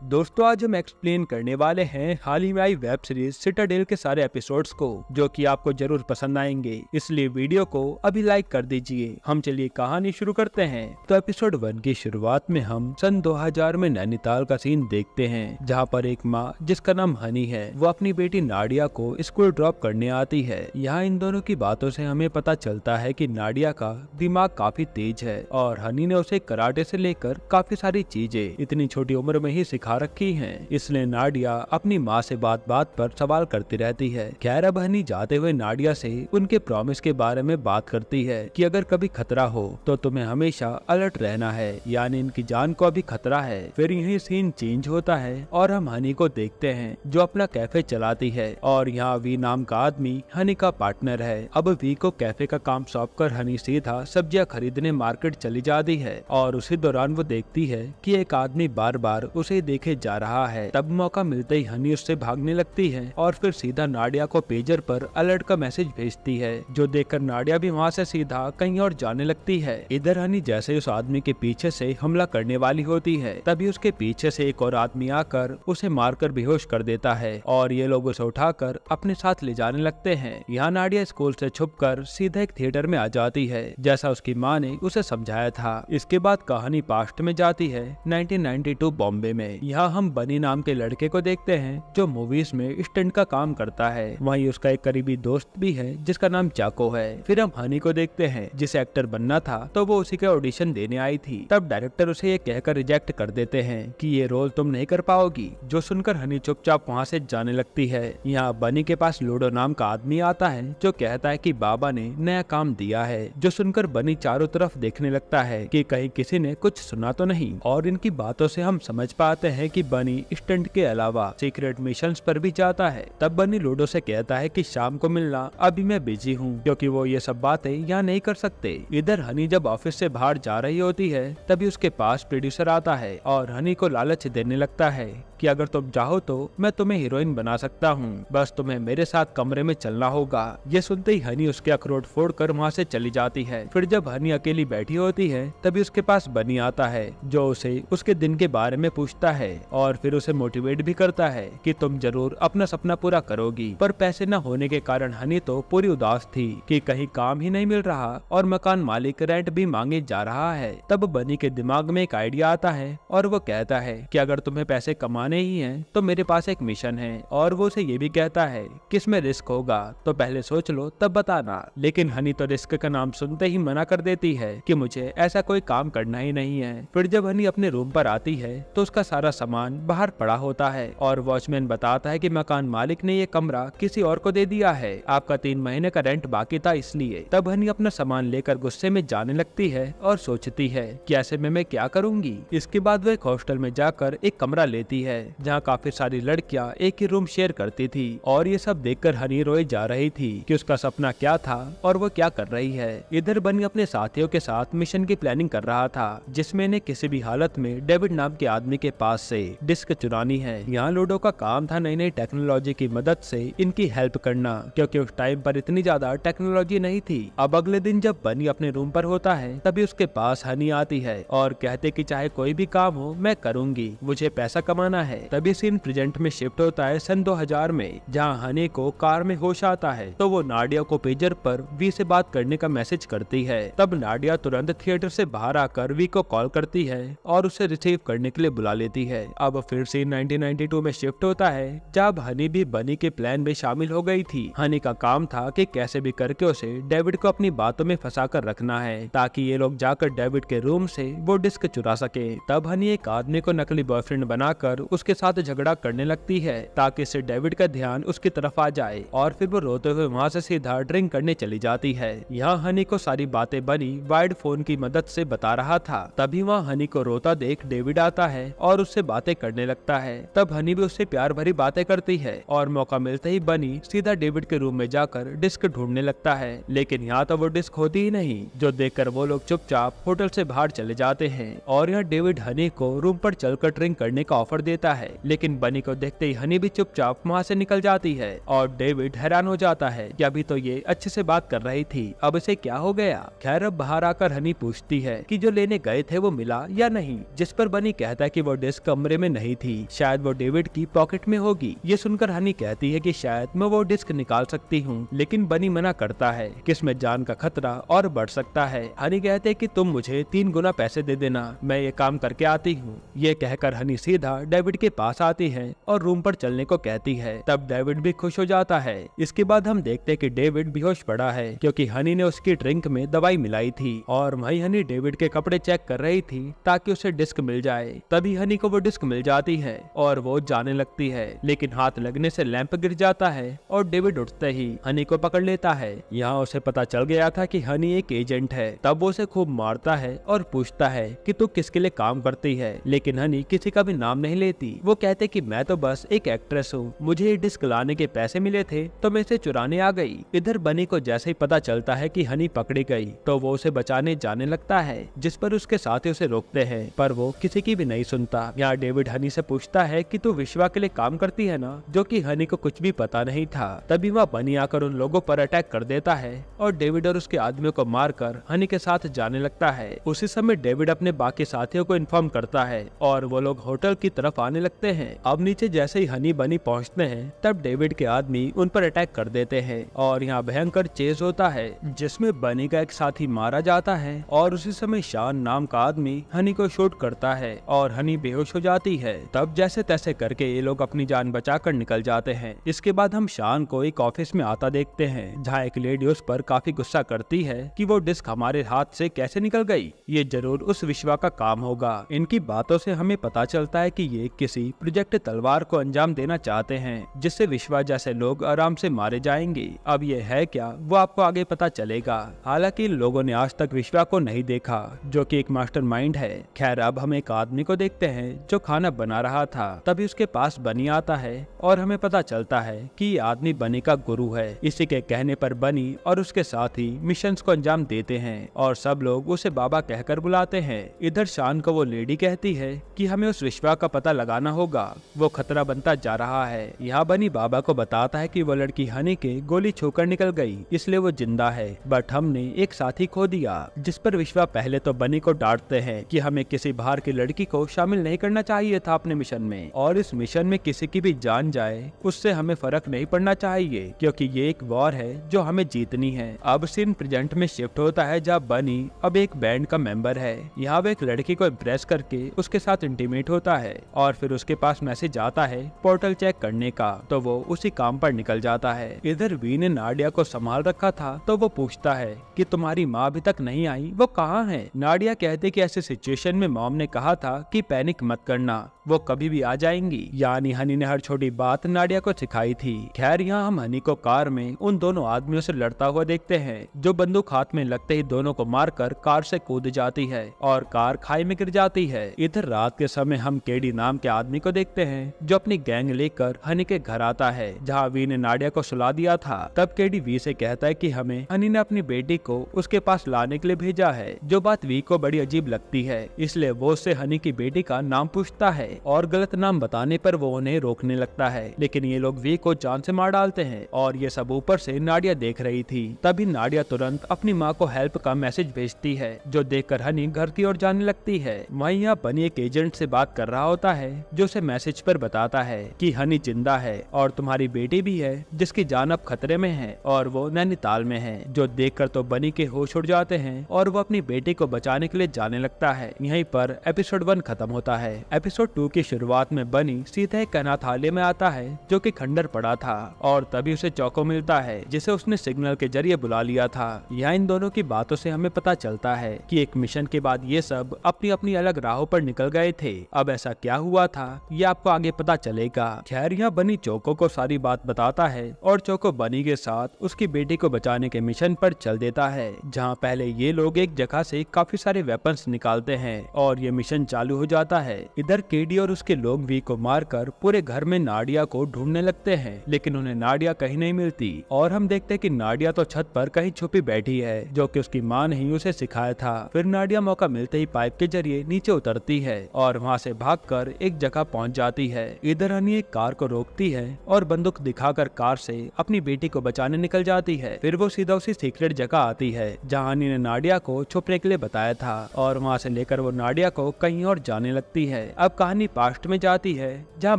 दोस्तों आज हम एक्सप्लेन करने वाले हैं हाल ही में आई वेब सीरीज सिटाडेल के सारे एपिसोड्स को, जो कि आपको जरूर पसंद आएंगे। इसलिए वीडियो को अभी लाइक कर दीजिए। हम चलिए कहानी शुरू करते हैं। तो एपिसोड 1 की शुरुआत में हम सन 2000 में नैनीताल का सीन देखते हैं, जहाँ पर एक माँ जिसका नाम हनी है, वो अपनी बेटी नाडिया को स्कूल ड्रॉप करने आती है। यहाँ इन दोनों की बातों से हमें पता चलता है कि नाडिया का दिमाग काफी तेज है और हनी ने उसे कराटे से लेकर काफी सारी चीजें इतनी छोटी उम्र में ही सिखा रखी हैं। इसलिए नाडिया अपनी माँ से बात बात पर सवाल करती रहती है। खैर अब हनी जाते हुए नाडिया से उनके प्रॉमिस के बारे में बात करती है कि अगर कभी खतरा हो तो तुम्हें हमेशा अलर्ट रहना है, यानी इनकी जान को अभी खतरा है। फिर यही सीन चेंज होता है और हम हनी को देखते हैं जो अपना कैफे चलाती है और यहाँ वी नाम का आदमी हनी का पार्टनर है। अब वी को कैफे का काम सौंप कर हनी सीधा सब्जियां खरीदने मार्केट चली जाती है और उसी दौरान वो देखती है कि एक आदमी बार बार उसे देखे जा रहा है। तब मौका मिलते ही हनी उससे भागने लगती है और फिर सीधा नाडिया को पेजर पर अलर्ट का मैसेज भेजती है, जो देखकर नाडिया भी वहाँ से सीधा कहीं और जाने लगती है। इधर हनी जैसे ही उस आदमी के पीछे से हमला करने वाली होती है, तभी उसके पीछे से एक और आदमी आकर उसे मारकर बेहोश कर देता है और ये लोग उसे उठाकर अपने साथ ले जाने लगते हैं। यहाँ नाडिया स्कूल से छुपकर सीधा एक थिएटर में आ जाती है, जैसा उसकी माँ ने उसे समझाया था। इसके बाद कहानी पास्ट में जाती है 1992 बॉम्बे में। यहाँ हम बनी नाम के लड़के को देखते हैं जो मूवीज में स्टंट का काम करता है। वहीं उसका एक करीबी दोस्त भी है जिसका नाम चाको है। फिर हम हनी को देखते हैं जिसे एक्टर बनना था, तो वो उसी के ऑडिशन देने आई थी। तब डायरेक्टर उसे ये कहकर रिजेक्ट कर देते हैं कि ये रोल तुम नहीं कर पाओगी, जो सुनकर हनी चुपचाप वहाँ से जाने लगती है। यहाँ बनी के पास लूडो नाम का आदमी आता है जो कहता है कि बाबा ने नया काम दिया है, जो सुनकर बनी चारों तरफ देखने लगता है कि कहीं किसी ने कुछ सुना तो नहीं। और इनकी बातों से हम समझ पाते हैं कि बनी स्टंट के अलावा सीक्रेट मिशंस पर भी जाता है। तब बनी लूडो से कहता है कि शाम को मिलना, अभी मैं बिजी हूँ, क्योंकि वो ये सब बातें यहाँ नहीं कर सकते। इधर हनी जब ऑफिस से बाहर जा रही होती है, तभी उसके पास प्रोड्यूसर आता है और हनी को लालच देने लगता है कि अगर तुम चाहो तो मैं तुम्हें हीरोइन बना सकता हूँ, बस तुम्हें मेरे साथ कमरे में चलना होगा। ये सुनते ही हनी उसके अखरोट फोड़कर वहाँ से चली जाती है। फिर जब हनी अकेली बैठी होती है, तभी उसके पास बनी आता है जो उसे उसके दिन के बारे में पूछता है और फिर उसे मोटिवेट भी करता है कि तुम जरूर अपना सपना पूरा करोगी। पर पैसे न होने के कारण हनी तो पूरी उदास थी कि कहीं काम ही नहीं मिल रहा और मकान मालिक रेंट भी मांगे जा रहा है। तब बनी के दिमाग में एक आइडिया आता है और वो कहता है कि अगर तुम्हें पैसे कमाने ही हैं तो मेरे पास एक मिशन है। और वो उसे ये भी कहता है कि इसमें रिस्क होगा, तो पहले सोच लो तब बताना। लेकिन हनी तो रिस्क का नाम सुनते ही मना कर देती है कि मुझे ऐसा कोई काम करना ही नहीं है। फिर जब हनी अपने रूम पर आती है तो उसका सारा सामान बाहर पड़ा होता है और वॉचमैन बताता है कि मकान मालिक ने ये कमरा किसी और को दे दिया है, आपका 3 महीने का रेंट बाकी था इसलिए। तब हनी अपना सामान लेकर गुस्से में जाने लगती है और सोचती है कि ऐसे में मैं क्या करूंगी। इसके बाद वो एक हॉस्टल में जाकर एक कमरा लेती है जहाँ काफी सारी लड़कियाँ एक ही रूम शेयर करती थी और ये सब देखकर हनी रोए जा रही थी कि उसका सपना क्या था और वो क्या कर रही है। इधर बनी अपने साथियों के साथ मिशन की प्लानिंग कर रहा था, जिसमें इन्हें किसी भी हालत में डेविड नाम के आदमी के पास से डिस्क चुरानी है। यहाँ लूडो का काम था नई नई टेक्नोलॉजी की मदद से इनकी हेल्प करना, क्योंकि उस टाइम पर इतनी ज्यादा टेक्नोलॉजी नहीं थी। अब अगले दिन जब बनी अपने रूम पर होता है, तभी उसके पास हनी आती है और कहते कि चाहे कोई भी काम हो मैं करूंगी, मुझे पैसा कमाना है। तभी सीन प्रेजेंट में शिफ्ट होता है सन 2000 में, जहाँ हनी को कार में होश आता है तो वो नाडिया को पेजर पर वी से बात करने का मैसेज करती है। तब नाडिया तुरंत थिएटर से बाहर आकर वी को कॉल करती है और उसे रिसीव करने के लिए बुला लेती है। अब फिर सीन 1992 में शिफ्ट होता है, जब हनी भी बनी के प्लान में शामिल हो गई थी। हनी का काम था कि कैसे भी करके उसे डेविड को अपनी बातों में फंसा कर रखना है, ताकि ये लोग जाकर डेविड के रूम से वो डिस्क चुरा सके। तब हनी एक आदमी को नकली बॉयफ्रेंड बनाकर उसके साथ झगड़ा करने लगती है, ताकि इससे डेविड का ध्यान उसकी तरफ आ जाए और फिर वो रोते हुए वहाँ से सीधा ड्रिंक करने चली जाती है। यहाँ हनी को सारी बातें बनी वाइड फोन की मदद से बता रहा था। तभी वहाँ हनी को रोता देख डेविड आता है और उससे बातें करने लगता है। तब हनी भी उससे प्यार भरी बातें करती है और मौका मिलते ही बनी सीधा डेविड के रूम में जाकर डिस्क ढूंढने लगता है। लेकिन यहाँ तो वो डिस्क होती ही नहीं, जो देखकर वो लोग चुपचाप होटल से बाहर चले जाते हैं। और यहाँ डेविड हनी को रूम पर चलकर ड्रिंक करने का ऑफर देता है, लेकिन बनी को देखते ही हनी भी चुपचाप वहाँ से निकल जाती है और डेविड हैरान हो जाता है कि अभी तो ये अच्छे से बात कर रही थी, अब इसे क्या हो गया। खैर अब बाहर आकर हनी पूछती है कि जो लेने गए थे वो मिला या नहीं, जिस पर बनी कहता है कि वो डिस्क कमरे में नहीं थी, शायद वो डेविड की पॉकेट में होगी। ये सुनकर हनी कहती है कि शायद मैं वो डिस्क निकाल सकती हूँ, लेकिन बनी मना करता है कि इसमें जान का खतरा और बढ़ सकता है। हनी कहते हैं कि तुम मुझे 3 गुना पैसे दे देना, मैं ये काम करके आती हूँ। ये कहकर हनी सीधा डेविड के पास आती है और रूम पर चलने को कहती है। तब डेविड भी खुश हो जाता है। इसके बाद हम देखते हैं कि डेविड बेहोश पड़ा है क्योंकि हनी ने उसकी ड्रिंक में दवाई मिलाई थी और वही हनी डेविड के कपड़े चेक कर रही थी ताकि उसे डिस्क मिल जाए। तभी हनी को वो डिस्क मिल जाती है और वो जाने लगती है, लेकिन हाथ लगने से लैंप गिर जाता है और डेविड उठते ही हनी को पकड़ लेता है। यहाँ उसे पता चल गया था कि हनी एक एजेंट है। तब वो उसे खूब मारता है और पूछता है कि तू किसके लिए काम करती है, लेकिन हनी किसी का भी नाम नहीं लेती। वो कहते कि मैं तो बस एक एक्ट्रेस हूँ, मुझे ये डिस्क लाने के पैसे मिले थे तो मैं इसे चुराने आ गई। इधर बनी को जैसे ही पता चलता है कि हनी पकड़ी गई तो वो उसे बचाने जाने लगता है, जिस पर उसके साथी उसे रोकते हैं, पर वो किसी की भी नहीं सुनता। यहाँ डेविड हनी से पूछता है कि तू विश्वा के लिए काम करती है ना, जो कि हनी को कुछ भी पता नहीं था। तभी वह बनी आकर उन लोगों पर अटैक कर देता है और डेविड और उसके आदमियों को मारकर हनी के साथ जाने लगता है। उसी समय डेविड अपने बाकी साथियों को इन्फॉर्म करता है और वो लोग होटल की तरफ आने लगते हैं। अब नीचे जैसे ही हनी बनी पहुंचते हैं तब डेविड के आदमी उन पर अटैक कर देते हैं और यहाँ भयंकर चेज होता है जिसमें बनी का एक साथी मारा जाता है और उसी समय शान नाम का आदमी हनी को शूट करता है और हनी बेहोश हो जाती है। तब जैसे तैसे करके ये लोग अपनी जान बचाकर निकल जाते हैं। इसके बाद हम शान को एक ऑफिस में आता देखते हैं जहाँ एक लेडी उस पर काफी गुस्सा करती है कि वो डिस्क हमारे हाथ से कैसे निकल गई, ये जरूर उस विश्वा का काम होगा। इनकी बातों से हमें पता चलता है कि ये किसी प्रोजेक्ट तलवार को अंजाम देना चाहते हैं जिससे विश्वा जैसे लोग आराम से मारे जाएंगे। अब ये है क्या वो आपको आगे पता चलेगा। हालांकि लोगों ने आज तक विश्वा को नहीं देखा जो कि एक मास्टरमाइंड है। खैर अब हम एक आदमी को देखते हैं जो खाना बना रहा था। तभी उसके पास बनी आता है और हमें पता चलता है कि ये आदमी बनी का गुरु है। इसी के कहने पर बनी और उसके साथी मिशंस को अंजाम देते हैं और सब लोग उसे बाबा कहकर बुलाते हैं। इधर शान को वो लेडी कहती है कि हमें उस विश्वा का पता लगाना होगा, वो खतरा बनता जा रहा है। यहाँ बनी बाबा को बताता है कि वो लड़की हनी के गोली छूकर निकल गई इसलिए वो जिंदा है, बट हमने एक साथी खो दिया। जिस पर विश्वा पहले तो बनी को डांटते हैं कि हमें किसी बाहर की लड़की को शामिल नहीं करना चाहिए था अपने मिशन में, और इस मिशन में किसी की भी जान जाए उससे हमें फर्क नहीं पड़ना चाहिए क्योंकि ये एक वॉर है जो हमें जीतनी है। अब सीन प्रेजेंट में शिफ्ट होता है जहाँ बनी अब एक बैंड का मेंबर है। यहाँ वो एक लड़की को इम्प्रेस करके उसके साथ इंटीमेट होता है और फिर उसके पास मैसेज आता है पोर्टल चेक करने का, तो वो उसी काम पर निकल जाता है। इधर वी ने नाडिया को संभाल रखा था तो वो पूछता है कि तुम्हारी माँ अभी तक नहीं आई, वो कहाँ है। नाडिया कहते कि ऐसे सिचुएशन में मॉम ने कहा था कि पैनिक मत करना, वो कभी भी आ जाएंगी। यानी हनी ने हर छोटी बात नाडिया को सिखाई थी। खैर यहाँ हम हनी को कार में उन दोनों आदमियों से लड़ता हुआ देखते हैं जो बंदूक हाथ में लगते ही दोनों को मारकर कार से कूद जाती है और कार खाई में गिर जाती है। इधर रात के समय हम केडी नाम के आदमी को देखते हैं जो अपनी गैंग लेकर हनी के घर आता है जहाँ वी ने नाडिया को सुला दिया था। तब केडी वी से कहता है कि हमें हनी ने अपनी बेटी को उसके पास लाने के लिए भेजा है, जो बात वी को बड़ी अजीब लगती है। इसलिए वो उससे हनी की बेटी का नाम पूछता है और गलत नाम बताने पर वो उन्हें रोकने लगता है, लेकिन ये लोग वी को जान से मार डालते हैं और ये सब ऊपर से नाडिया देख रही थी। तभी नाडिया तुरंत अपनी माँ को हेल्प का मैसेज भेजती है जो देखकर हनी घर की ओर जाने लगती है। वहीं यहाँ बनी एक एजेंट से बात कर रहा होता है जो उसे मैसेज पर बताता है कि हनी जिंदा है और तुम्हारी बेटी भी है जिसकी जान अब खतरे में है और वो नैनीताल में है। जो देखकर तो बनी के होश उड़ जाते हैं और वो अपनी बेटी को बचाने के लिए जाने लगता है। यहीं पर एपिसोड 1 खत्म होता है। एपिसोड 2 की शुरुआत में बनी सीधे एक अनाथालय में आता है जो कि खंडर पड़ा था और तभी उसे चौको मिलता है जिसे उसने सिग्नल के जरिए बुला लिया था। यहाँ इन दोनों की बातों से हमें पता चलता है कि एक मिशन के बाद ये सब अपनी अपनी अलग राहों पर निकल गए थे। अब ऐसा क्या हुआ था ये आपको आगे पता चलेगा। खैर यहाँ बनी चोको को सारी बात बताता है और चोको बनी के साथ उसकी बेटी को बचाने के मिशन पर चल देता है जहाँ पहले ये लोग एक जगह से काफी सारे वेपन्स निकालते हैं और ये मिशन चालू हो जाता है। इधर केडी और उसके लोग वी को मारकर पूरे घर में नाडिया को ढूंढने लगते हैं, लेकिन उन्हें नाडिया कहीं नहीं मिलती और हम देखते हैं कि नाडिया तो छत पर कहीं छुपी बैठी है जो कि उसकी माँ ने ही उसे सिखाया था। फिर नाडिया मौका मिलते ही पाइप के जरिए नीचे उतरती है और वहाँ से भागकर एक जगह पहुँच जाती है। इधर हनी एक कार को रोकती है और बंदूक दिखाकर कार से अपनी बेटी को बचाने निकल जाती है। फिर वो सीधा उसी सीक्रेट जगह आती है जहाँ हनी ने नाडिया को छुपने के लिए बताया था और वहाँ से लेकर वो नाडिया को कहीं और जाने लगती है। अब कहानी कहानी पास्ट में जाती है, जहाँ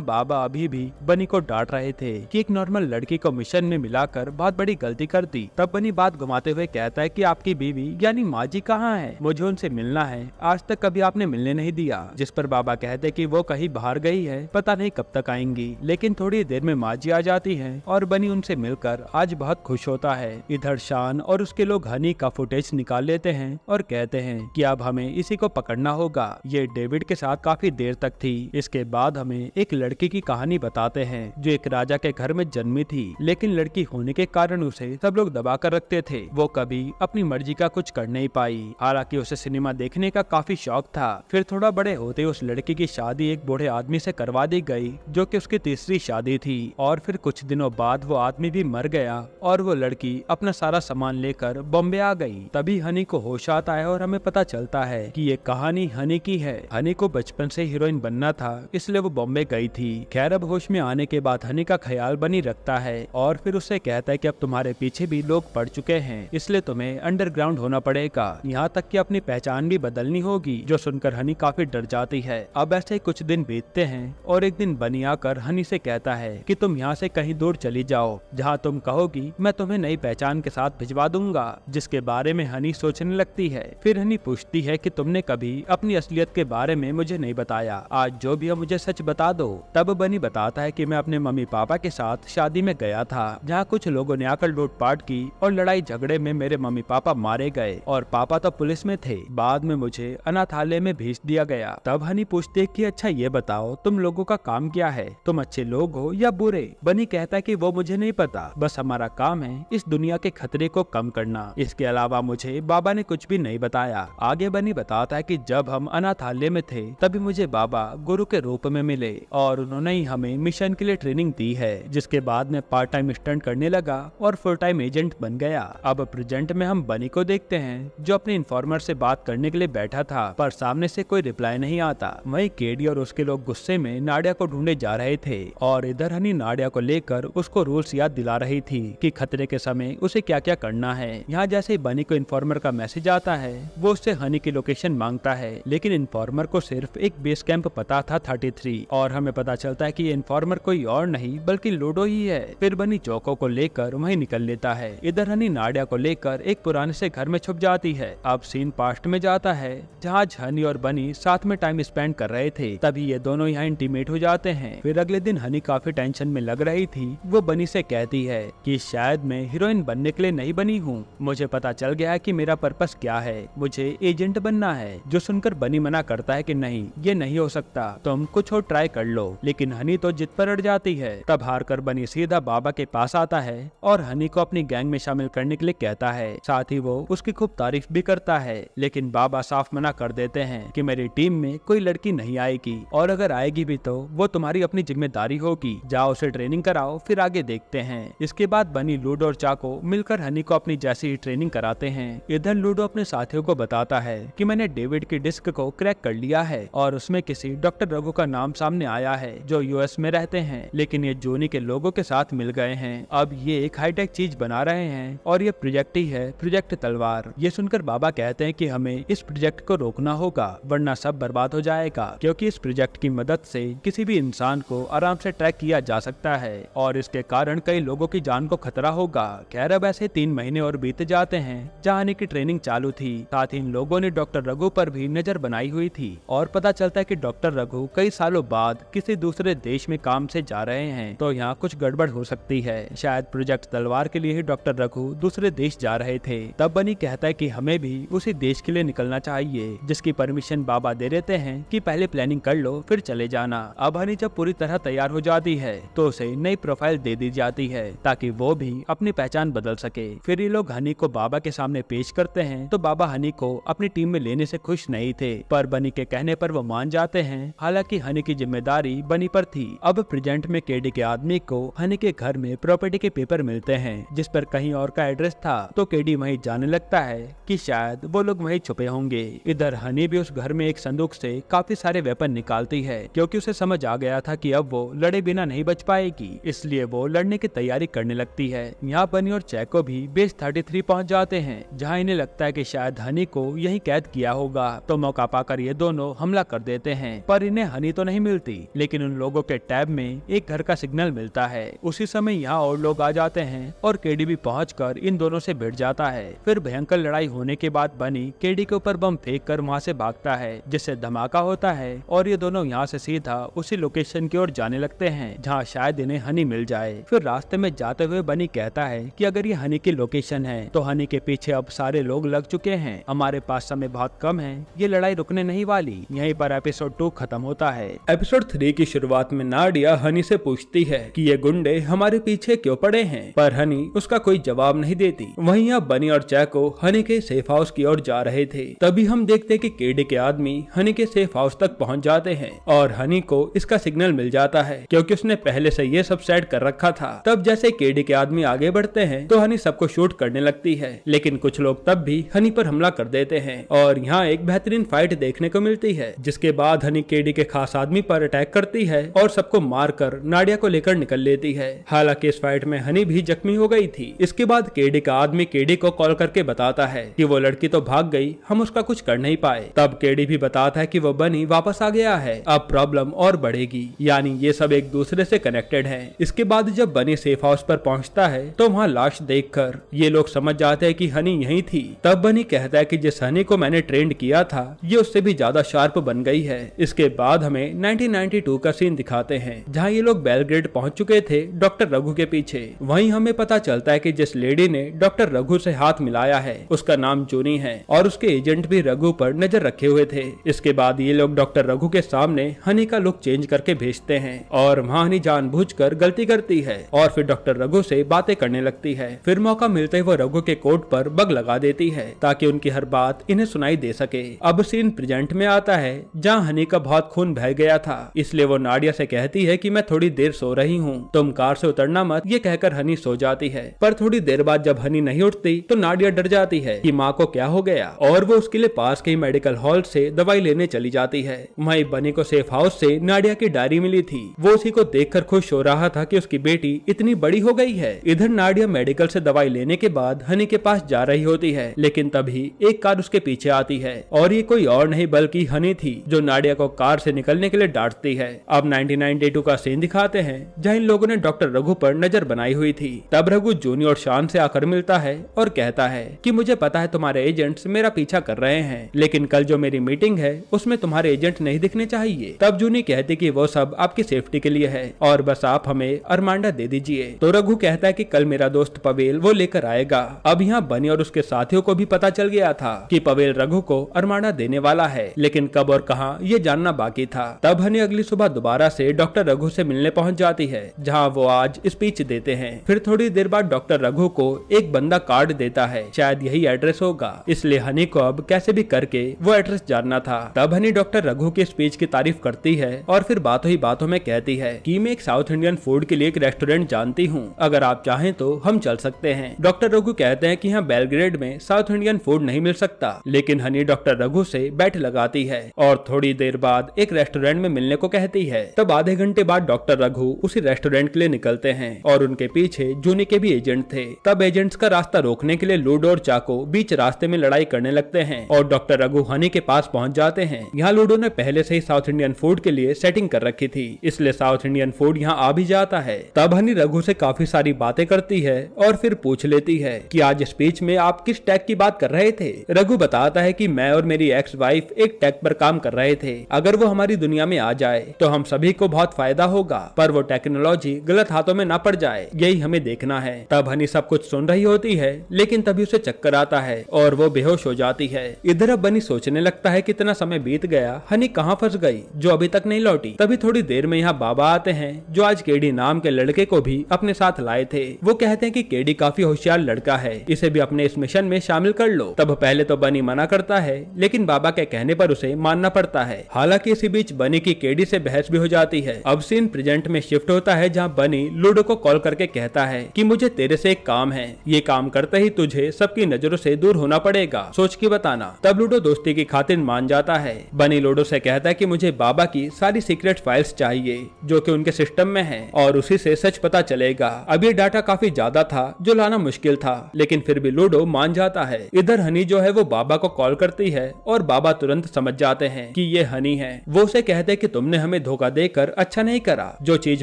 बाबा अभी भी बनी को डांट रहे थे कि एक नॉर्मल लड़की को मिशन में मिलाकर बहुत बड़ी गलती कर दी। तब बनी बात घुमाते हुए कहता है कि आपकी बीवी यानी माँ जी कहाँ है, मुझे उनसे मिलना है, आज तक कभी आपने मिलने नहीं दिया। जिस पर बाबा कहते कि वो कहीं बाहर गई है, पता नहीं कब तक आएंगी। लेकिन थोड़ी देर में माँ जी आ जाती है और बनी उनसे मिलकर आज बहुत खुश होता है। इधर शान और उसके लोग हनी का फुटेज निकाल लेते हैं और कहते हैं कि अब हमें इसी को पकड़ना होगा। ये डेविड के साथ काफी देर तक थी। इसके बाद हमें एक लड़की की कहानी बताते हैं जो एक राजा के घर में जन्मी थी, लेकिन लड़की होने के कारण उसे सब लोग दबा कर रखते थे। वो कभी अपनी मर्जी का कुछ कर नहीं पाई। हालांकि उसे सिनेमा देखने का काफी शौक था। फिर थोड़ा बड़े होते उस लड़की की शादी एक बूढ़े आदमी से करवा दी गई, जो कि उसकी तीसरी शादी थी। और फिर कुछ दिनों बाद वो आदमी भी मर गया और वो लड़की अपना सारा सामान लेकर बॉम्बे आ गई। तभी हनी को होश आता है और हमें पता चलता है कि ये कहानी हनी की है। हनी को बचपन से हीरोइन बनना था, इसलिए वो बॉम्बे गई थी। खैर अब होश में आने के बाद हनी का ख्याल बनी रखता है और फिर उससे कहता है कि अब तुम्हारे पीछे भी लोग पड़ चुके हैं, इसलिए तुम्हें अंडरग्राउंड होना पड़ेगा। यहाँ तक कि अपनी पहचान भी बदलनी होगी, जो सुनकर हनी काफी डर जाती है। अब ऐसे ही कुछ दिन बीतते हैं और एक दिन बनी आकर हनी से कहता है कि तुम यहाँ से कहीं दूर चली जाओ, जहाँ तुम कहोगी मैं तुम्हें नई पहचान के साथ भिजवा दूंगा। जिसके बारे में हनी सोचने लगती है। फिर हनी पूछती है कि तुमने कभी अपनी असलियत के बारे में मुझे नहीं बताया, आज जो भी है मुझे सच बता दो। तब बनी बताता है कि मैं अपने मम्मी पापा के साथ शादी में गया था, जहाँ कुछ लोगों ने आकर लूटपाट की और लड़ाई झगड़े में मेरे मम्मी पापा मारे गए और पापा तो पुलिस में थे। बाद में मुझे अनाथालय में भेज दिया गया। तब हनी पूछती है कि अच्छा ये बताओ तुम लोगों का काम क्या है, तुम अच्छे लोग हो या बुरे। बनी कहता है कि वो मुझे नहीं पता, बस हमारा काम है इस दुनिया के खतरे को कम करना। इसके अलावा मुझे बाबा ने कुछ भी नहीं बताया। आगे बनी बताता है कि जब हम अनाथालय में थे तभी मुझे बाबा गुरु के रूप में मिले और उन्होंने ही हमें मिशन के लिए ट्रेनिंग दी है। जिसके बाद मैं पार्ट टाइम स्टंट करने लगा और फुल टाइम एजेंट बन गया। अब प्रेजेंट में हम बनी को देखते हैं, जो अपने इन्फॉर्मर से बात करने के लिए बैठा था, पर सामने से कोई रिप्लाई नहीं आता। वहीं केडी और उसके लोग गुस्से में नाडिया को ढूंढे जा रहे थे और इधर हनी नाडिया को लेकर उसको रूल्स याद दिला रही थी कि खतरे के समय उसे क्या क्या करना है। यहाँ जैसे ही बनी को इन्फॉर्मर का मैसेज आता है, वो उससे हनी की लोकेशन मांगता है, लेकिन इन्फॉर्मर को सिर्फ एक बेस कैंप पता था 33 और हमें पता चलता है कि ये इन्फॉर्मर कोई और नहीं बल्कि लूडो ही है। फिर बनी चौको को लेकर वहीं निकल लेता है। इधर हनी नाडिया को लेकर एक पुराने से घर में छुप जाती है। अब सीन पास्ट में जाता है, जहाँ हनी और बनी साथ में टाइम स्पेंड कर रहे थे। तभी ये दोनों यहाँ इंटीमेट हो जाते हैं। फिर अगले दिन हनी काफी टेंशन में लग रही थी। वो बनी से कहती है कि शायद मैं हीरोइन बनने के लिए नहीं बनी हूँ, मुझे पता चल गया है कि मेरा पर्पस क्या है, मुझे एजेंट बनना है। जो सुनकर बनी मना करता है कि नहीं ये नहीं हो सकता, तुम कुछ और ट्राई कर लो। लेकिन हनी तो जिद पर अड़ जाती है। तब हार कर बनी सीधा बाबा के पास आता है और हनी को अपनी गैंग में शामिल करने के लिए कहता है। साथ ही वो उसकी खूब तारीफ भी करता है, लेकिन बाबा साफ मना कर देते हैं कि मेरी टीम में कोई लड़की नहीं आएगी और अगर आएगी भी तो वो तुम्हारी अपनी जिम्मेदारी होगी, जाओ उसे ट्रेनिंग कराओ, फिर आगे देखते हैं। इसके बाद बनी, लूडो और चाको मिलकर हनी को अपनी जैसी ही ट्रेनिंग कराते हैं। इधर लूडो अपने साथियों को बताता है कि मैंने डेविड की डिस्क को क्रैक कर लिया है और उसमें किसी डॉक्टर रघु का नाम सामने आया है जो यूएस में रहते हैं, लेकिन ये जोनी के लोगों के साथ मिल गए हैं। अब ये एक हाईटेक चीज बना रहे हैं और ये प्रोजेक्ट ही है, प्रोजेक्ट तलवार। ये सुनकर बाबा कहते हैं कि हमें इस प्रोजेक्ट को रोकना होगा वरना सब बर्बाद हो जाएगा, क्योंकि इस प्रोजेक्ट की मदद से किसी भी इंसान को आराम से ट्रैक किया जा सकता है और इसके कारण कई लोगों की जान को खतरा होगा। खैर अब ऐसे 3 महीने और बीत जाते हैं जहाँ हनी की ट्रेनिंग चालू थी। साथ ही इन लोगों ने डॉक्टर रघु पर भी नजर बनाई हुई थी और पता चलता है कि डॉक्टर रघु कई सालों बाद किसी दूसरे देश में काम से जा रहे हैं, तो यहाँ कुछ गड़बड़ हो सकती है। शायद प्रोजेक्ट तलवार के लिए ही डॉक्टर रघु दूसरे देश जा रहे थे। तब बनी कहता है कि हमें भी उसी देश के लिए निकलना चाहिए, जिसकी परमिशन बाबा दे देते हैं कि पहले प्लानिंग कर लो फिर चले जाना। अब हनी जब पूरी तरह तैयार हो जाती है तो उसे नई प्रोफाइल दे दी जाती है ताकि वो भी अपनी पहचान बदल सके। फिर ये लोग हनी को बाबा के सामने पेश करते हैं तो बाबा हनी को अपनी टीम में लेने से खुश नहीं थे, पर बनी के कहने पर वो मान जाते हैं। हालांकि हनी की जिम्मेदारी बनी पर थी। अब प्रेजेंट में केडी के आदमी को हनी के घर में प्रॉपर्टी के पेपर मिलते हैं जिस पर कहीं और का एड्रेस था, तो केडी वहीं जाने लगता है कि शायद वो लोग वहीं छुपे होंगे। इधर हनी भी उस घर में एक संदूक से काफी सारे वेपन निकालती है, क्योंकि उसे समझ आ गया था कि अब वो लड़े बिना नहीं बच पाएगी, इसलिए वो लड़ने की तैयारी करने लगती है। यहाँ बनी और चैको भी बेस 33 पहुँच जाते हैं, जहाँ इन्हें लगता है कि शायद हनी को यही कैद किया होगा, तो मौका पाकर ये दोनों हमला कर देते हैं। पर पर इन्हें हनी तो नहीं मिलती, लेकिन उन लोगों के टैब में एक घर का सिग्नल मिलता है। उसी समय यहाँ और लोग आ जाते हैं और केडी भी पहुंचकर इन दोनों से भिड़ जाता है। फिर भयंकर लड़ाई होने के बाद बनी केडी के ऊपर बम फेंक कर वहाँ से भागता है, जिससे धमाका होता है और ये दोनों यहाँ से सीधा उसी लोकेशन की ओर जाने लगते हैं जहाँ शायद इन्हें हनी मिल जाए। फिर रास्ते में जाते हुए बनी कहता है कि अगर ये हनी की लोकेशन है तो हनी के पीछे अब सारे लोग लग चुके हैं, हमारे पास समय बहुत कम है, ये लड़ाई रुकने नहीं वाली। यहीं पर एपिसोड 2 खत्म होता है। एपिसोड 3 की शुरुआत में नाडिया हनी से पूछती है कि ये गुंडे हमारे पीछे क्यों पड़े हैं, पर हनी उसका कोई जवाब नहीं देती। वहीं अब बनी और चैको हनी के सेफ हाउस की ओर जा रहे थे। तभी हम देखते कि केडी के आदमी हनी के सेफ हाउस तक पहुंच जाते हैं और हनी को इसका सिग्नल मिल जाता है क्योंकि उसने पहले से ये सब सेट कर रखा था। तब जैसे केडी के आदमी आगे बढ़ते हैं तो हनी सबको शूट करने लगती है, लेकिन कुछ लोग तब भी हनी पर हमला कर देते हैं और यहाँ एक बेहतरीन फाइट देखने को मिलती है, जिसके बाद हनी केडी के खास आदमी पर अटैक करती है और सबको मारकर नाडिया को लेकर निकल लेती है। हालांकि इस फाइट में हनी भी जख्मी हो गई थी। इसके बाद केडी का आदमी केडी को कॉल करके बताता है कि वो लड़की तो भाग गई, हम उसका कुछ कर नहीं पाए। तब केडी भी बताता है कि वो बनी वापस आ गया है, अब प्रॉब्लम और बढ़ेगी। यानी ये सब एक दूसरे से कनेक्टेड है। इसके बाद जब बनी सेफ हाउस पर पहुंचता है तो वहाँ लाश देखकर ये लोग समझ जाते हैं कि हनी यहीं थी। तब बनी कहता है कि जिस हनी को मैंने ट्रेंड किया था ये उससे भी ज्यादा शार्प बन गई है। इसके बाद हमें 1992 का सीन दिखाते हैं जहाँ ये लोग बेलग्रेड पहुंच चुके थे डॉक्टर रघु के पीछे। वहीं हमें पता चलता है कि जिस लेडी ने डॉक्टर रघु से हाथ मिलाया है उसका नाम जूनी है और उसके एजेंट भी रघु पर नजर रखे हुए थे। इसके बाद ये लोग डॉक्टर रघु के सामने हनी का लुक चेंज करके भेजते हैं और वहाँ हनी जानबूझकर गलती करती है और फिर डॉक्टर रघु से बातें करने लगती है। फिर मौका मिलते ही वो रघु के कोट पर बग लगा देती है ताकि उनकी हर बात इन्हें सुनाई दे सके। अब सीन प्रेजेंट में आता है जहाँ हनी का बहुत खून बह गया था, इसलिए वो नाडिया से कहती है कि मैं थोड़ी देर सो रही हूँ, तुम कार से उतरना मत। ये कहकर हनी सो जाती है, पर थोड़ी देर बाद जब हनी नहीं उठती तो नाडिया डर जाती है कि माँ को क्या हो गया और वो उसके लिए पास के मेडिकल हॉल से दवाई लेने चली जाती है। वहीं बनी को सेफ हाउस से नाडिया की डायरी मिली थी, वो उसी को देखकर खुश हो रहा था कि उसकी बेटी इतनी बड़ी हो गई है। इधर नाडिया मेडिकल से दवाई लेने के बाद हनी के पास जा रही होती है, लेकिन तभी एक कार उसके पीछे आती है और ये कोई और नहीं बल्कि हनी थी जो नाडिया को कार से निकलने के लिए डांटती है। अब 1992 का सीन दिखाते हैं जहाँ इन लोगों ने डॉक्टर रघु पर नजर बनाई हुई थी। तब रघु जूनी और शान से आकर मिलता है और कहता है कि मुझे पता है तुम्हारे एजेंट्स मेरा पीछा कर रहे हैं, लेकिन कल जो मेरी मीटिंग है उसमें तुम्हारे एजेंट नहीं दिखने चाहिए। तब जूनी कहती कि वो सब आपकी सेफ्टी के लिए है और बस आप हमें अरमांडा दे दीजिए। तो रघु कहता है कि कल मेरा दोस्त पवेल वो लेकर आएगा। अब यहाँ बनी और उसके साथियों को भी पता चल गया था कि पवेल रघु को अरमांडा देने वाला है, लेकिन कब और कहां ये जानना बाकी था। तब हनी अगली सुबह दोबारा से डॉक्टर रघु से मिलने पहुंच जाती है जहां वो आज स्पीच देते हैं। फिर थोड़ी देर बाद डॉक्टर रघु को एक बंदा कार्ड देता है, शायद यही एड्रेस होगा, इसलिए हनी को अब कैसे भी करके वो एड्रेस जानना था। तब हनी डॉक्टर रघु की स्पीच की तारीफ करती है और फिर बातों ही बातों में कहती है कि मैं एक साउथ इंडियन फूड के लिए एक रेस्टोरेंट जानती हूँ, अगर आप चाहें तो हम चल सकते हैं। डॉक्टर रघु कहते हैं कि यहाँ बेलग्रेड में साउथ इंडियन फूड नहीं मिल सकता, लेकिन हनी डॉक्टर रघु से बैठ लगाती है और थोड़ी देर बाद एक रेस्टोरेंट में मिलने को कहती है। तब आधे घंटे बाद डॉक्टर रघु उसी रेस्टोरेंट के लिए निकलते हैं और उनके पीछे जूनी के भी एजेंट थे। तब एजेंट्स का रास्ता रोकने के लिए लूडो और चाको बीच रास्ते में लड़ाई करने लगते हैं और डॉक्टर रघु हनी के पास पहुंच जाते हैं। यहाँ लूडो ने पहले से ही साउथ इंडियन फूड के लिए सेटिंग कर रखी थी, इसलिए साउथ इंडियन फूड यहाँ आ भी जाता है। तब हनी रघु से काफी सारी बातें करती है और फिर पूछ लेती है कि आज स्पीच में आप किस टैग की बात कर रहे थे। रघु बताता है कि मैं और मेरी एक्स वाइफ एक टैग पर काम कर रहे थे, अगर वो हमारी दुनिया में आ जाए तो हम सभी को बहुत फायदा होगा, पर वो टेक्नोलॉजी गलत हाथों में ना पड़ जाए, यही हमें देखना है। तब हनी सब कुछ सुन रही होती है, लेकिन तभी उसे चक्कर आता है और वो बेहोश हो जाती है। इधर अब बनी सोचने लगता है कितना समय बीत गया, हनी कहाँ फंस गई जो अभी तक नहीं लौटी। तभी थोड़ी देर में यहाँ बाबा आते हैं जो आज केडी नाम के लड़के को भी अपने साथ लाए थे। वो कहते हैं कि केडी काफी होशियार लड़का है, इसे भी अपने इस मिशन में शामिल कर लो। तब पहले तो बनी मना करता है, लेकिन बाबा के कहने पर उसे मानना पड़ता है। हालांकि इसी बीच बनी की केडी से बहस भी हो जाती है। अब सीन प्रेजेंट में शिफ्ट होता है जहाँ बनी लूडो को कॉल करके कहता है कि मुझे तेरे से एक काम है, ये काम करते ही तुझे सबकी नजरों से दूर होना पड़ेगा, सोच के बताना। तब लूडो दोस्ती की खातिर मान जाता है। बनी लूडो से कहता है कि मुझे बाबा की सारी सीक्रेट फाइल्स चाहिए जो कि उनके सिस्टम में है और उसी से सच पता चलेगा। अब ये डाटा काफी ज्यादा था जो लाना मुश्किल था, लेकिन फिर भी लूडो मान जाता है। इधर हनी जो है वो बाबा को कॉल करती है और बाबा तुरंत समझ जाते हैं कि ये हनी है। वो उसे कहते कि तुमने हमें धोखा देकर अच्छा नहीं करा, जो चीज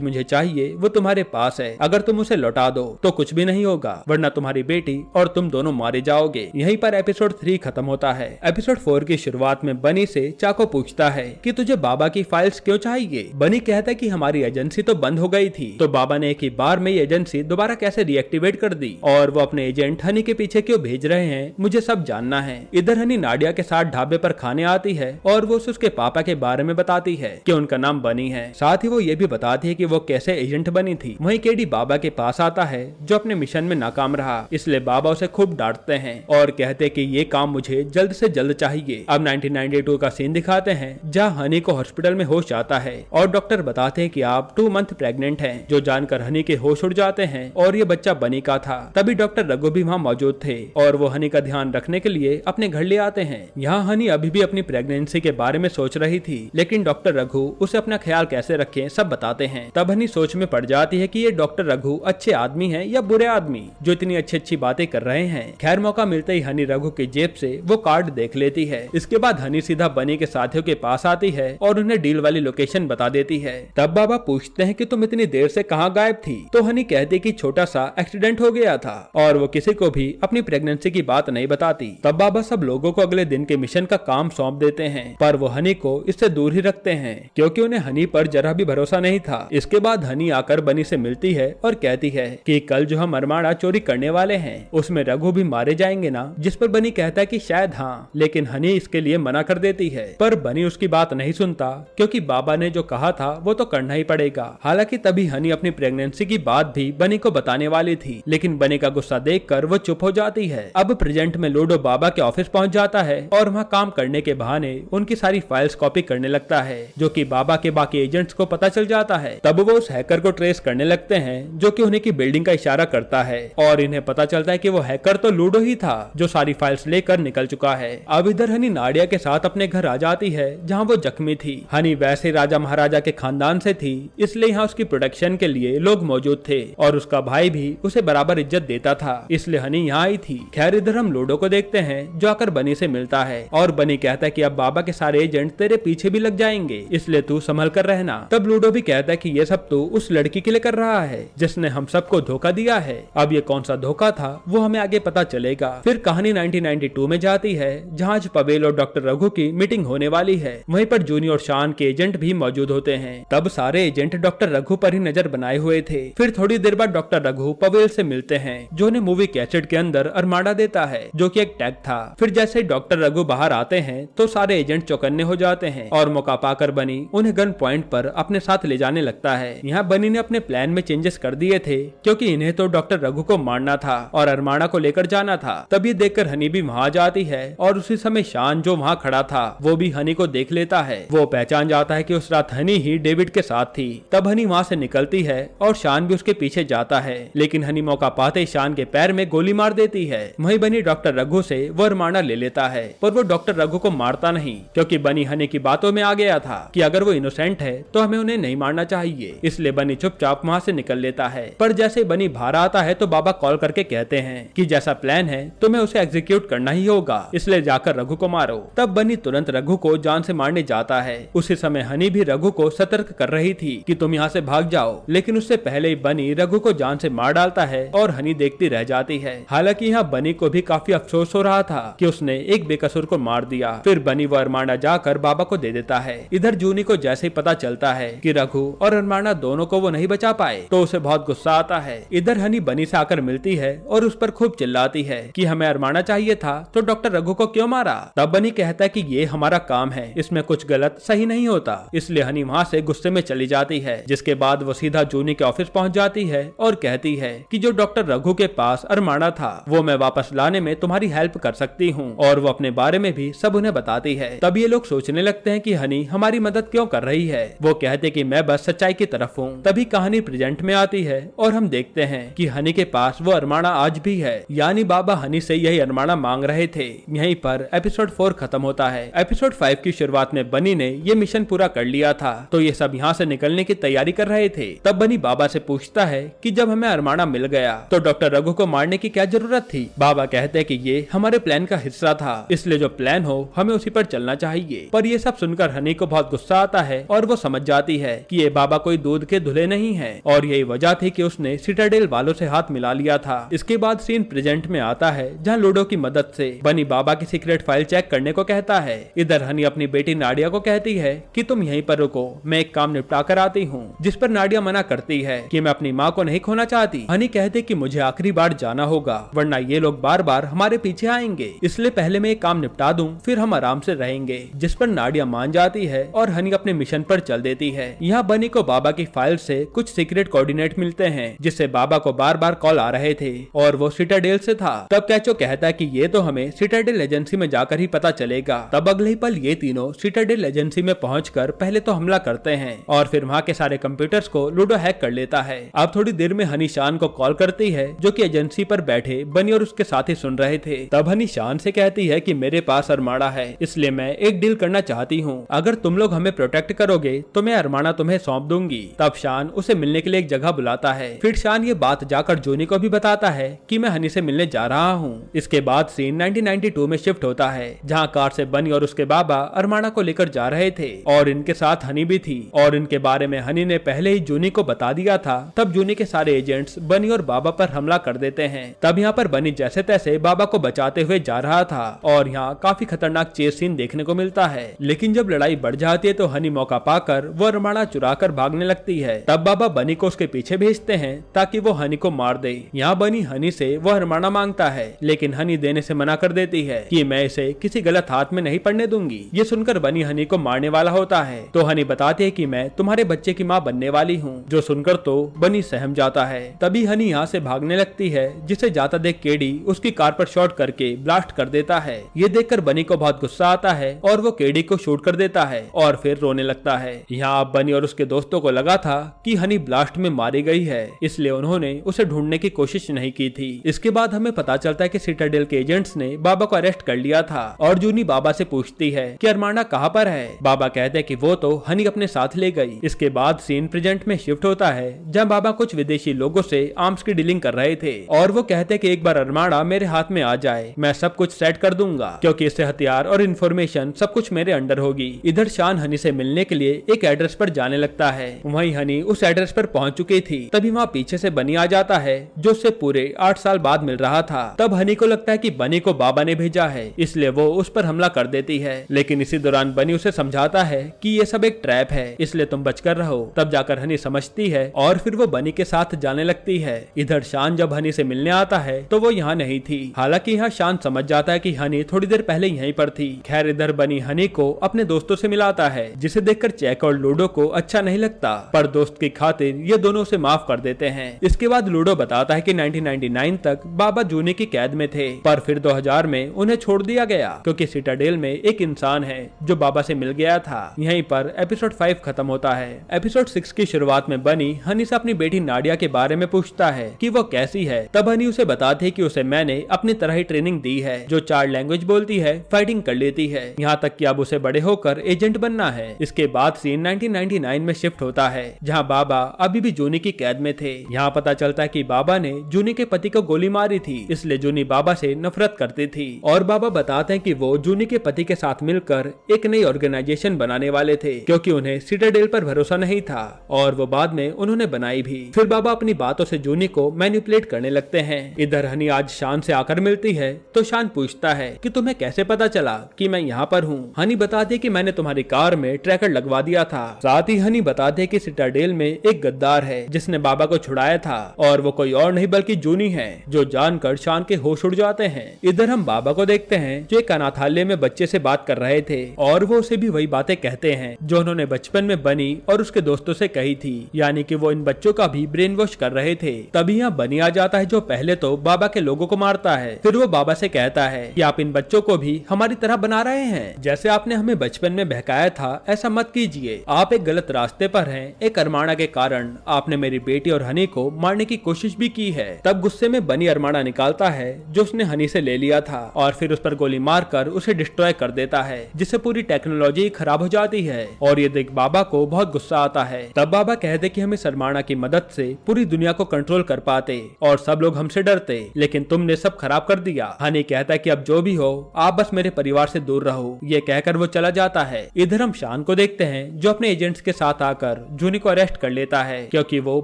मुझे चाहिए वो तुम्हारे पास है, अगर तुम उसे लौटा दो तो कुछ भी नहीं होगा, वरना तुम्हारी बेटी और तुम दोनों मारे जाओगे। यहीं पर एपिसोड 3 खत्म होता है। एपिसोड 4 की शुरुआत में बनी से चाको पूछता है कि तुझे बाबा की फाइल्स क्यों चाहिए। बनी कहता है कि हमारी एजेंसी तो बंद हो गई थी, तो बाबा ने एक ही बार में ये एजेंसी दोबारा कैसे रिएक्टिवेट कर दी, और वो अपने एजेंट हनी के पीछे क्यों भेज रहे हैं, मुझे सब जानना है। इधर हनी नाडिया के साथ ढाबे पर खाने आती है और वो उसके पापा के बारे में बताती है कि उनका नाम बनी है। साथ ही वो ये भी बताती है कि वो कैसे एजेंट बनी थी। वहीं केडी बाबा के पास आता है जो अपने मिशन में नाकाम रहा, इसलिए बाबा उसे खूब डांटते हैं और कहते कि ये काम मुझे जल्द से जल्द चाहिए। अब 1992 का सीन दिखाते हैं जहाँ हनी को हॉस्पिटल में होश आता है और डॉक्टर बताते हैं कि आप 2 मंथ प्रेग्नेंट हैं, जो जानकर हनी के होश उड़ जाते हैं और ये बच्चा बनी का था। तभी डॉक्टर रघु भी वहाँ मौजूद थे और वो हनी का ध्यान रखने के लिए अपने घर ले आते हैं। यहाँ हनी अभी भी अपनी प्रेगनेंसी के बारे में सोच रही थी, लेकिन डॉक्टर रघु उसे अपना ख्याल कैसे रखें सब बताते हैं। तब हनी सोच में पड़ जाती है कि ये डॉक्टर रघु अच्छे आदमी हैं या बुरे आदमी जो इतनी अच्छी बातें कर रहे हैं। खैर मौका मिलते ही हनी रघु की जेब से वो कार्ड देख लेती है। इसके बाद हनी सीधा बनी के साथियों के पास आती है और उन्हें डील वाली लोकेशन बता देती है। तब बाबा पूछते हैं कि तुम इतनी देर से कहाँ गायब थी, तो हनी कहती कि छोटा सा एक्सीडेंट हो गया था और वो किसी को भी अपनी प्रेगनेंसी की बात नहीं बताती। तब बाबा सब लोगों को अगले दिन के मिशन का काम सौंप देते हैं, पर वो हनी को इससे दूर ही रखते हैं क्योंकि उन्हें हनी पर जरा भी भरोसा नहीं था। इसके बाद हनी आकर बनी से मिलती है और कहती है कि कल जो हम अरमाड़ा चोरी करने वाले हैं उसमें रघु भी मारे जाएंगे ना, जिस पर बनी कहता है कि शायद हाँ, लेकिन हनी इसके लिए मना कर देती है। पर बनी उसकी बात नहीं सुनता क्योंकि बाबा ने जो कहा था वो तो करना ही पड़ेगा। हालांकि तभी हनी अपनी प्रेगनेंसी की बात भी बनी को बताने वाली थी, लेकिन बनी का गुस्सा देखकर वो चुप हो जाती है। अब प्रेजेंट में लूडो बाबा के ऑफिस पहुंच जाता है और वहाँ काम करने के बहाने उनकी सारी फाइल्स कॉपी करने लगता है, जो कि बाबा के बाकी एजेंट्स को पता चल जाता है। तब वो उस हैकर को ट्रेस करने लगते हैं जो कि उन्हीं की बिल्डिंग का इशारा करता है और इन्हें पता चलता है कि वो हैकर तो लूडो ही था जो सारी फाइल्स लेकर निकल चुका है। अब इधर हनी नाडिया के साथ अपने घर आ जाती है जहाँ वो जख्मी थी। हनी वैसे राजा महाराजा के खानदान से थी, इसलिए यहाँ उसकी प्रोटेक्शन के लिए लोग मौजूद थे और उसका भाई भी उसे बराबर इज्जत देता था, इसलिए हनी यहाँ आई थी। खैर इधर हम लूडो को देखते हैं जो आकर बनी से मिलता है और बनी कहता है कि अब बाबा के सारे एजेंट तेरे पीछे भी लग जाएंगे, इसलिए तू संभल कर रहना। तब लूडो भी कहता है कि ये सब तो उस लड़की के लिए कर रहा है जिसने हम सबको धोखा दिया है। अब ये कौन सा धोखा था वो हमें आगे पता चलेगा। फिर कहानी 1992 में जाती है जहाँ आज पवेल और डॉक्टर रघु की मीटिंग होने वाली है। वहीं पर जूनी और शान के एजेंट भी मौजूद होते हैं। तब सारे एजेंट डॉक्टर रघु पर ही नजर बनाए हुए थे। फिर थोड़ी देर बाद डॉक्टर रघु पवेल से मिलते हैं जो उन्हें मूवी कैसेट के अंदर अरमाड़ा देता है जो कि एक टैग था। फिर जैसे ही डॉक्टर रघु बाहर आते हैं तो सारे एजेंट चौकन्ने हो जाते हैं और मौका पाकर बनी उन्हें गन पॉइंट पर अपने साथ ले जाने लगता है। यहाँ बनी ने अपने प्लान में चेंजेस कर दिए थे क्योंकि इन्हें तो डॉक्टर रघु को मारना था और अरमाड़ा को लेकर जाना था। तब ये देखकर हनी भी वहाँ जाती है और उसी समय शान जो वहाँ खड़ा था वो भी हनी को देख लेता है। वो पहचान जाता है कि उस रात हनी ही डेविड के साथ थी। तब हनी वहाँ से निकलती है और शान भी उसके पीछे जाता है, लेकिन हनी मौका पाते ही शान के पैर में गोली मार देती है। वहीं बनी डॉक्टर रघु से वो अरमाड़ा ले लेता है, पर वो डॉक्टर रघु को मारता नहीं क्योंकि बनी हनी की बातों में आ गया था कि अगर वो इनोसेंट है तो हमें उन्हें नहीं मारना चाहिए, इसलिए बनी चुपचाप वहाँ से निकल लेता है। पर जैसे बनी बाहर आता है तो बाबा कॉल करके कहते हैं कि जैसा प्लान है तुम्हें उसे एग्जीक्यूट करना ही होगा, इसलिए जाकर रघु को मारो। तब बनी तुरंत रघु को जान से मारने जाता है। उसी समय हनी भी रघु को सतर्क कर रही थी कि तुम यहाँ से भाग जाओ, लेकिन उससे पहले ही बनी रघु को जान से मार डालता है और हनी देखती रह जाती है। हालांकि यहाँ बनी को भी काफी अफसोस हो रहा था कि उसने एक बेकसूर को मार दिया। फिर बनी वो अरमाना जाकर बाबा को दे देता है। इधर जूनी को जैसे ही पता चलता है कि रघु और अरमाना दोनों को वो नहीं बचा पाए तो उसे बहुत गुस्सा आता है। इधर हनी बनी से आकर मिलती है और उस पर खूब चिल्लाती है कि हमें अरमाना चाहिए था तो डॉक्टर रघु को क्यों मारा। तब बनी कहता है कि ये हमारा काम है, इसमें कुछ गलत सही नहीं होता, इसलिए हनी वहाँ से गुस्से में चली जाती है। जिसके बाद वो सीधा जूनी के ऑफिस पहुँच जाती है और कहती है कि जो डॉक्टर रघु के पास अरमाना था वो मैं वापस लाने में तुम्हारी हेल्प कर सकती हूँ, और वो अपने बारे में भी सब उन्हें बताती है। तब ये लोग सोचने लगते हैं कि हनी हमारी मदद क्यों कर रही है। वो कहते कि मैं बस सच्चाई की तरफ हूँ। तभी कहानी प्रेजेंट में आती है और हम देखते हैं कि हनी के पास वो अरमाना आज भी है, यानी बाबा हनी से यही अरमाना मांग रहे थे। यहीं पर एपिसोड 4 खत्म होता है। एपिसोड 5 की शुरुआत में बनी ने ये मिशन पूरा कर लिया था तो ये सब यहाँ से निकलने की तैयारी कर रहे थे। तब बनी बाबा से पूछता है कि जब हमें अरमाना मिल गया तो डॉक्टर रघु को मारने की क्या जरूरत थी। बाबा कहते हैं कि ये हमारे प्लान का हिस्सा था, इसलिए जो प्लान हो हमें उसी पर चलना चाहिए। पर ये सब सुनकर हनी को बहुत गुस्सा आता है और वो समझ जाती है कि ये बाबा कोई दूध के धुले नहीं है और यही वजह थी कि उसने सिटाडेल वालों से हाथ मिला लिया था। इसके बाद सीन प्रेजेंट में आता है जहाँ लूडो की मदद से बनी बाबा की सीक्रेट फाइल चेक करने को कहता है। इधर हनी अपनी बेटी नाडिया को कहती है कि तुम यहीं पर रुको, मैं एक काम निपटा कर आती हूँ, जिस पर नाडिया मना करती है कि मैं अपनी माँ को नहीं खोना चाहती। हनी कहते कि मुझे आखिरी बार जाना होगा वरना ये लोग बार बार हमारे पीछे आएंगे, इसलिए पहले मैं एक काम निपटा दूं फिर हम आराम से रहेंगे। जिस पर नाडिया मान जाती है और हनी अपने मिशन पर चल देती है। यहाँ बनी को बाबा की फाइल से कुछ सीक्रेट कोऑर्डिनेट मिलते हैं जिससे बाबा को बार बार कॉल आ रहे थे और वो सिटाडेल से था। तब कैचो कहता है कि ये तो हमें सिटाडेल एजेंसी में जाकर ही पता चलेगा। तब अगले ही पल ये तीनों सिटाडेल एजेंसी में पहुंचकर पहले तो हमला करते हैं और फिर वहाँ के सारे कंप्यूटर्स को लूडो हैक कर लेता है। अब थोड़ी देर में हनी शान को कॉल करती है जो कि एजेंसी पर बैठे बनी और उसके साथी सुन रहे थे। तब हनी शान से कहती है कि मेरे पास अरमाना है, इसलिए मैं एक डील करना चाहती हूँ, अगर तुम लोग हमें प्रोटेक्ट करोगे तो मैं अरमाना तुम्हें सौंप दूंगी। तब शान उसे मिलने के लिए एक जगह बुलाता है। फिर शान ये बात जाकर जूनी को भी बताता है कि मैं हनी से मिलने जा रहा हूँ। इसके बाद सीन 1992 में शिफ्ट होता है जहाँ कार से बनी और उसके बाबा अरमाना को लेकर जा रहे थे और इनके साथ हनी भी थी और इनके बारे में हनी ने पहले ही जूनी को बता दिया था। तब जूनी के सारे एजेंट्स बनी और बाबा पर हमला कर देते हैं। तब यहाँ पर बनी जैसे तैसे बाबा को बचाते हुए जा रहा था और यहाँ काफी खतरनाक चेस सीन देखने को मिलता है। लेकिन जब लड़ाई बढ़ जाती है तो हनी मौका पाकर वो अरमाना चुरा कर भागने लगती है। तब बाबा बनी को उसके पीछे भेजते हैं ताकि वो हनी को मार दे। यहाँ बनी हनी से वो अरमाना मांगता है लेकिन हनी देने से मना कर देती है कि मैं इसे किसी गलत हाथ में नहीं पड़ने दूंगी। ये सुनकर बनी हनी को मारने वाला होता है तो हनी बताती है कि मैं तुम्हारे बच्चे की माँ बनने वाली हूँ, जो सुनकर तो बनी सहम जाता है। तभी हनी यहाँ से भागने लगती है जिसे जाता देख केडी उसकी कार पर शॉट करके ब्लास्ट कर देता है। ये देखकर बनी को बहुत गुस्सा आता है और वो केडी को शूट कर देता है और फिर रोने लगता है। यहाँ बनी और उसके दोस्तों को लगा था कि हनी ब्लास्ट में मारी गई है, इसलिए उन्होंने उसे ढूंढने की कोशिश नहीं की थी। इसके बाद हमें पता चलता है कि सिटाडेल के एजेंट्स ने बाबा को अरेस्ट कर लिया था और जूनी बाबा से पूछती है कि अरमाना कहाँ पर है। बाबा कहते हैं कि वो तो हनी अपने साथ ले गई। इसके बाद सीन प्रेजेंट में शिफ्ट होता है जहाँ बाबा कुछ विदेशी लोगों से आर्म्स की डीलिंग कर रहे थे और वो कहते हैं कि एक बार अरमाना मेरे हाथ में आ जाए मैं सब कुछ सेट कर दूंगा, क्योंकि इससे हथियार और इन्फॉर्मेशन सब कुछ मेरे अंडर होगी। इधर शान हनी से मिलने के लिए एक एड्रेस पर जाने लगता है। वहीं हनी उस एड्रेस पर पहुंच चुकी थी। तभी वहाँ पीछे से बनी आ जाता है जो उससे पूरे 8 साल बाद मिल रहा था। तब हनी को लगता है कि बनी को बाबा ने भेजा है, इसलिए वो उस पर हमला कर देती है। लेकिन इसी दौरान बनी उसे समझाता है कि ये सब एक ट्रैप है, इसलिए तुम बचकर रहो। तब जाकर हनी समझती है और फिर वो बनी के साथ जाने लगती है। इधर शान जब हनी से मिलने आता है तो वो यहाँ नहीं थी। हालांकि यहाँ शान समझ जाता है कि हनी थोड़ी देर पहले यहीं पर थी। खैर इधर बनी हनी को अपने दोस्तों से मिलाता है जिसे देखकर चैक और लूडो को अच्छा नहीं लगता, पर दोस्त की खातिर ये दोनों उसे माफ कर देते हैं। इसके बाद लूडो बताता है कि 1999 तक बाबा जूनी की कैद में थे, पर फिर 2000 में उन्हें छोड़ दिया गया क्योंकि सिटाडेल में एक इंसान है जो बाबा से मिल गया था। यहीं पर एपिसोड 5 खत्म होता है। एपिसोड 6 की शुरुआत में बनी हनी से अपनी बेटी नाडिया के बारे में पूछता है कि वो कैसी है। तब हनी उसे बताती है कि उसे मैंने अपनी तरह ही ट्रेनिंग दी है, जो 4 लैंग्वेज बोलती है, फाइटिंग कर लेती है, यहाँ तक कि अब उसे बड़े होकर एजेंट बनना है। इसके बाद सीन 1999 में शिफ्ट होता है जहाँ बाबा अभी भी जूनी की कैद में थे। यहाँ पता चलता है कि बाबा ने जूनी के पति को गोली मारी थी, इसलिए जूनी बाबा से नफरत करती थी और बाबा बताते हैं कि वो जूनी के पति के साथ मिलकर एक नई ऑर्गेनाइजेशन बनाने वाले थे क्योंकि उन्हें सिटाडेल पर भरोसा नहीं था और वो बाद में उन्होंने बनाई भी। फिर बाबा अपनी बातों से जूनी को मैनिपुलेट करने लगते हैं। इधर हनी आज शान से आकर मिलती है तो शान पूछता है कि तुम्हें कैसे पता चला कि मैं यहाँ पर हूँ। हनी बताती है कि मैंने तुम्हारी कार में ट्रैकर लगवा दिया था। साथ ही हनी बताते हैं कि सिटाडेल में एक गद्दार है जिसने बाबा को छुड़ाया था और वो कोई और नहीं बल्कि जूनी है, जो जानकर शान के होश उड़ जाते हैं। इधर हम बाबा को देखते हैं जो एक अनाथालय में बच्चे से बात कर रहे थे और वो उसे भी वही बातें कहते हैं जो उन्होंने बचपन में बनी और उसके दोस्तों से कही थी, यानी कि वो इन बच्चों का भी ब्रेन वॉश कर रहे थे। तभी यहाँ बनी आ जाता है जो पहले तो बाबा के लोगों को मारता है, फिर वो बाबा से कहता है कि आप इन बच्चों को भी हमारी तरह बना रहे हैं, जैसे आपने हमें बचपन में बहकाया था ऐसा मत कीजिए, आप एक गलत रास्ते पर हैं। एक अरमाना के कारण आपने मेरी बेटी और हनी को मारने की कोशिश भी की है। तब गुस्से में बनी अरमाना निकालता है जो उसने हनी से ले लिया था और फिर उस पर गोली मारकर उसे डिस्ट्रॉय कर देता है, जिससे पूरी टेक्नोलॉजी खराब हो जाती है और ये देख बाबा को बहुत गुस्सा आता है। तब बाबा कहते कि हम इस अरमाना की मदद से पूरी दुनिया को कंट्रोल कर पाते और सब लोग हमसे डरते, लेकिन तुमने सब खराब कर दिया। हनी कहता है कि अब जो भी हो आप बस मेरे परिवार से दूर रहो। ये कहकर वो चला जाता है। इधर हम शान को देखते हैं जो अपने एजेंट्स के साथ आकर जूनी को अरेस्ट कर लेता है क्योंकि वो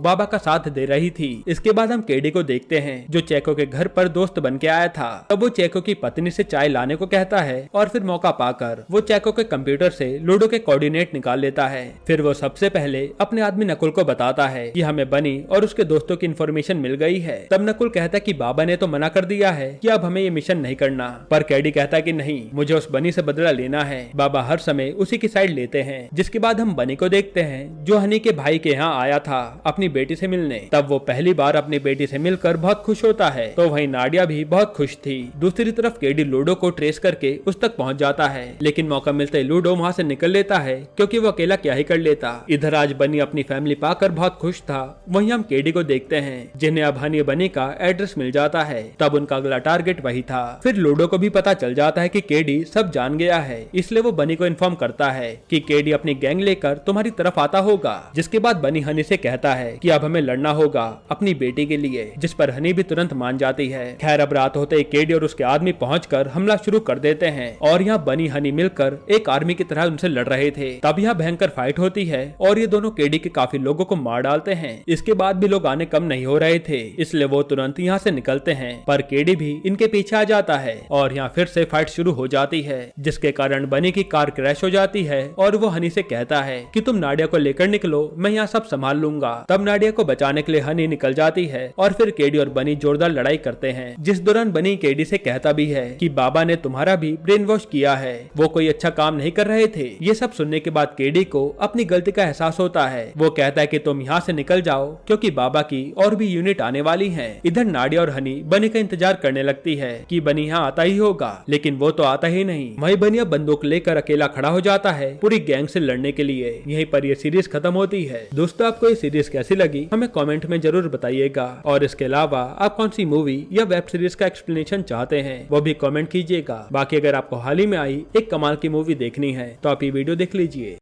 बाबा का साथ दे रही थी। इसके बाद हम केडी को देखते हैं जो चेको के घर पर दोस्त बन के आया था। तब वो चेको की पत्नी से चाय लाने को कहता है और फिर मौका पाकर वो चेको के कंप्यूटर से लूडो के कोऑर्डिनेट निकाल लेता है। फिर वो सबसे पहले अपने आदमी नकुल को बताता है कि हमें बनी और उसके दोस्तों की इन्फॉर्मेशन मिल गई है। तब नकुल कहता है कि बाबा ने तो मना कर दिया है कि अब हमें ये मिशन नहीं करना, पर कैडी कहता है कि नहीं, मुझे उस बनी से बदला लेना है। बाबा हर समय उसी की साइड लेते हैं। जिसके बाद हम बनी को देखते हैं जो हनी के भाई के यहाँ आया था अपनी बेटी से मिलने। तब वो पहली बार अपनी बेटी से मिलकर बहुत खुश होता है, तो वहीं नाडिया भी बहुत खुश थी। दूसरी तरफ केडी लूडो को ट्रेस करके उस तक पहुंच जाता है, लेकिन मौका मिलते ही लूडो वहां से निकल लेता है क्योंकि वो अकेला क्या ही कर लेता। इधर आज बनी अपनी फैमिली पाकर बहुत खुश था। वहीं हम केडी को देखते हैं जिन्हें अब हनी बनी का एड्रेस मिल जाता है। तब उनका अगला टारगेट वही था। फिर लूडो को भी पता चल जाता है कि केडी सब जान गया है, इसलिए वो बनी को इन्फॉर्म करता है कि केडी अपनी गैंग लेकर तुम्हारी तरफ आता होगा। जिसके बाद बनी हनी से कहता है कि अब हमें लड़ना होगा अपनी बेटी के लिए, जिस पर हनी भी तुरंत मान जाती है। खैर अब रात होते ही केडी और उसके आदमी पहुंचकर हमला शुरू कर देते हैं और यहाँ बनी हनी मिलकर एक आर्मी की तरह उनसे लड़ रहे थे। तब यहाँ भयंकर फाइट होती है और ये दोनों केडी के काफी लोगों को मार डालते हैं। इसके बाद भी लोग आने कम नहीं हो रहे थे, इसलिए वो तुरंत यहाँ से निकलते हैं, पर केडी भी इनके पीछे आ जाता है और यहाँ फिर से फाइट शुरू हो जाती है, जिसके कारण बनी की कार क्रैश हो जाती है और वो हनी से कहता है कि तुम नाडिया को लेकर निकलो, मैं यहाँ सब संभाल लूंगा। तब नाडिया को बचाने के लिए हनी निकल जाती है और फिर केडी और बनी जोरदार लड़ाई करते हैं, जिस दौरान बनी केडी से कहता भी है कि बाबा ने तुम्हारा भी ब्रेन वॉश किया है, वो कोई अच्छा काम नहीं कर रहे थे। ये सब सुनने के बाद केडी को अपनी गलती का एहसास होता है। वो कहता है कि तुम यहाँ से निकल जाओ क्योंकि बाबा की और भी यूनिट आने वाली है। इधर नाडिया और हनी बनी का इंतजार करने लगती है कि बनी यहाँ आता ही होगा, लेकिन वो तो आता ही नहीं। वही बनी अब बंदूक लेकर अकेला खड़ा हो जाता है पूरी गैंग से लड़ने के लिए। यहीं पर ये सीरीज खत्म होती है। दोस्तों आपको ये सीरीज कैसी लगी हमें कमेंट में जरूर बताइएगा, और इसके अलावा आप कौन सी मूवी या वेब सीरीज का एक्सप्लेनेशन चाहते हैं वो भी कमेंट कीजिएगा। बाकी अगर आपको हाल ही में आई एक कमाल की मूवी देखनी है तो आप ये वीडियो देख लीजिए।